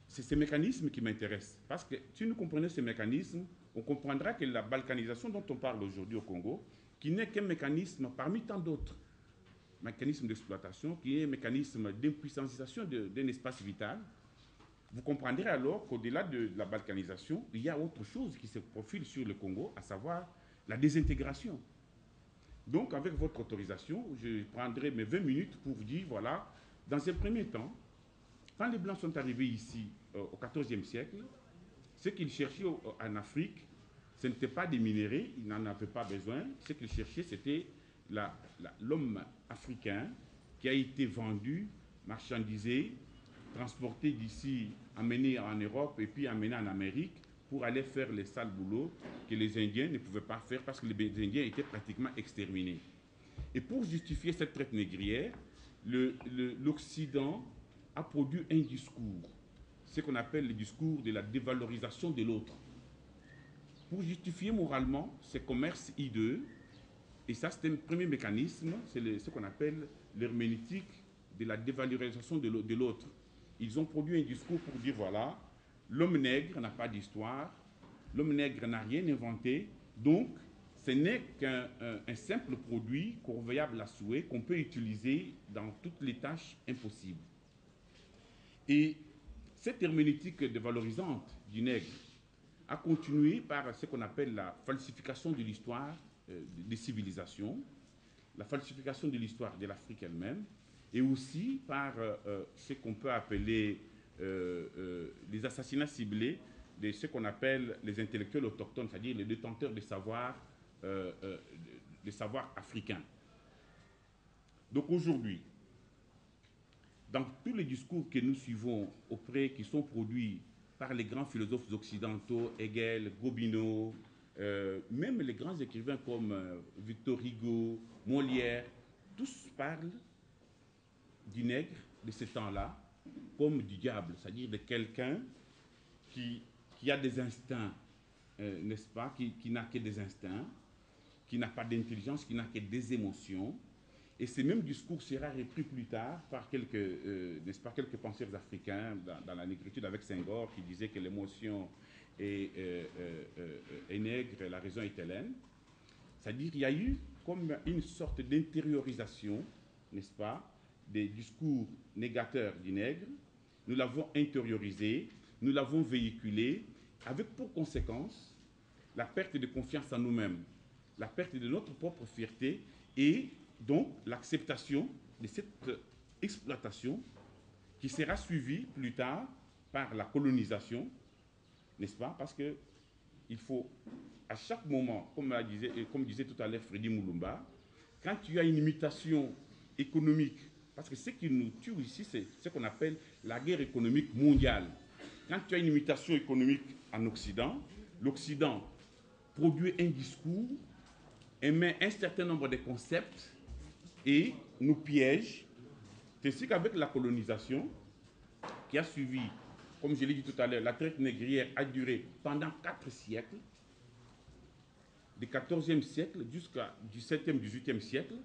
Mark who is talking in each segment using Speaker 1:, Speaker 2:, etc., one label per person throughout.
Speaker 1: C'est ces mécanismes qui m'intéressent. Parce que si nous comprenons ces mécanismes, on comprendra que la balkanisation dont on parle aujourd'hui au Congo, qui n'est qu'un mécanisme parmi tant d'autres, mécanisme d'exploitation, qui est un mécanisme d'impuissancisation d'un espace vital, vous comprendrez alors qu'au-delà de la balkanisation, il y a autre chose qui se profile sur le Congo, à savoir la désintégration. Donc, avec votre autorisation, je prendrai mes 20 minutes pour vous dire, voilà, dans un premier temps, quand les Blancs sont arrivés ici au XIVe siècle, ce qu'ils cherchaient en Afrique, ce n'était pas des minéraux, ils n'en avaient pas besoin. Ce qu'ils cherchaient, c'était l'homme africain qui a été vendu, marchandisé, transporté d'ici, amené en Europe et puis amené en Amérique pour aller faire les sales boulots que les Indiens ne pouvaient pas faire parce que les Indiens étaient pratiquement exterminés. Et pour justifier cette traite négrière, l'Occident a produit un discours, ce qu'on appelle le discours de la dévalorisation de l'autre. Pour justifier moralement ce commerce hideux, et ça c'est un premier mécanisme, c'est ce qu'on appelle l'herméneutique de la dévalorisation de l'autre. Ils ont produit un discours pour dire voilà, l'homme nègre n'a pas d'histoire, l'homme nègre n'a rien inventé, donc ce n'est qu'un simple produit convoyable à souhait qu'on peut utiliser dans toutes les tâches impossibles. Et cette herméneutique dévalorisante du nègre a continué par ce qu'on appelle la falsification de l'histoire des civilisations, la falsification de l'histoire de l'Afrique elle-même, et aussi par ce qu'on peut appeler les assassinats ciblés de ce qu'on appelle les intellectuels autochtones, c'est-à-dire les détenteurs des savoirs africains. Donc aujourd'hui, dans tous les discours que nous suivons qui sont produits par les grands philosophes occidentaux, Hegel, Gobineau, même les grands écrivains comme Victor Hugo, Molière, tous parlent du nègre de ce temps-là comme du diable, c'est-à-dire de quelqu'un qui a des instincts, n'est-ce pas, qui n'a que des instincts, qui n'a pas d'intelligence, qui n'a que des émotions. Et ce même discours sera repris plus tard par n'est-ce pas, quelques penseurs africains dans la négritude avec Senghor qui disait que l'émotion est nègre, la raison est hélène. C'est-à-dire qu'il y a eu comme une sorte d'intériorisation, n'est-ce pas, des discours négateurs du nègre. Nous l'avons intériorisé, nous l'avons véhiculé, avec pour conséquence la perte de confiance en nous-mêmes, la perte de notre propre fierté et donc l'acceptation de cette exploitation qui sera suivie plus tard par la colonisation, n'est-ce pas? Parce qu'il faut à chaque moment, comme disait tout à l'heure Freddy Moulumba, quand tu as une imitation économique, parce que ce qui nous tue ici, c'est ce qu'on appelle la guerre économique mondiale. Quand tu as une imitation économique en Occident, l'Occident produit un discours, émet un certain nombre de concepts et nous piège. C'est ainsi qu'avec la colonisation qui a suivi, comme je l'ai dit tout à l'heure, la traite négrière a duré pendant 4 siècles, du XIVe siècle jusqu'au XVIIe, XVIIIe siècle,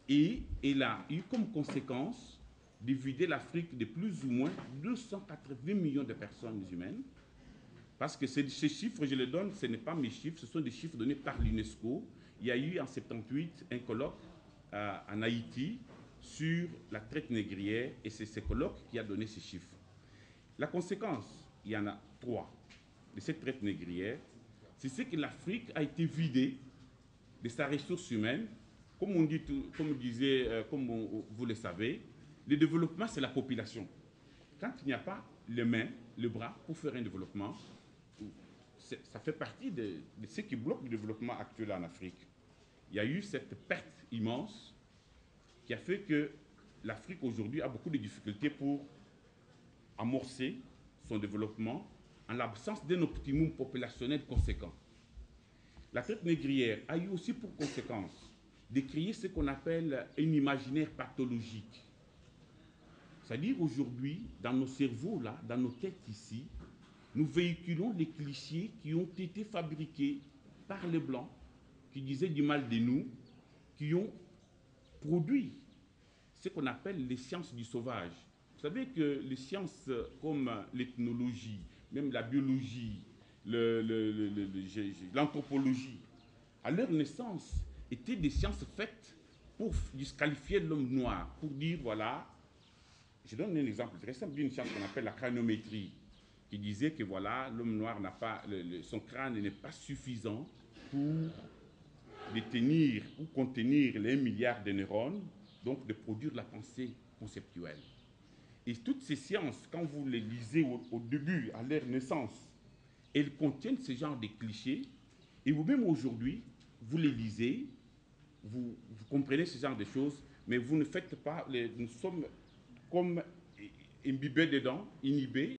Speaker 1: et elle a eu comme conséquence de vider l'Afrique de plus ou moins 280 millions de personnes humaines. Parce que ces chiffres, je les donne, ce n'est pas mes chiffres, ce sont des chiffres donnés par l'UNESCO. Il y a eu en 1978 un colloque en Haïti sur la traite négrière et c'est ce colloque qui a donné ces chiffres. La conséquence, il y en a 3 de cette traite négrière, c'est que l'Afrique a été vidée de sa ressource humaine. Comme vous le savez, le développement, c'est la population. Quand il n'y a pas les mains, le bras pour faire un développement, ça fait partie de ce qui bloque le développement actuel en Afrique. Il y a eu cette perte immense qui a fait que l'Afrique aujourd'hui a beaucoup de difficultés pour amorcer son développement en l'absence d'un optimum populationnel conséquent. La traite négrière a eu aussi pour conséquence de créer ce qu'on appelle un imaginaire pathologique. C'est-à-dire aujourd'hui, dans nos cerveaux, là, dans nos têtes ici, nous véhiculons les clichés qui ont été fabriqués par les Blancs, qui disaient du mal de nous, qui ont produit ce qu'on appelle les sciences du sauvage. savez que les sciences comme l'ethnologie, même la biologie, l'anthropologie, à leur naissance, étaient des sciences faites pour disqualifier l'homme noir, pour dire, voilà, je donne un exemple très simple d'une science qu'on appelle la craniométrie, qui disait que voilà, l'homme noir n'a pas, son crâne n'est pas suffisant pour détenir ou contenir les 1 milliard de neurones, donc de produire la pensée conceptuelle. Et toutes ces sciences, quand vous les lisez au début, à leur naissance, elles contiennent ce genre de clichés, et vous-même aujourd'hui, vous les lisez, vous comprenez ce genre de choses, mais vous ne faites pas, nous sommes comme imbibés dedans, inhibés,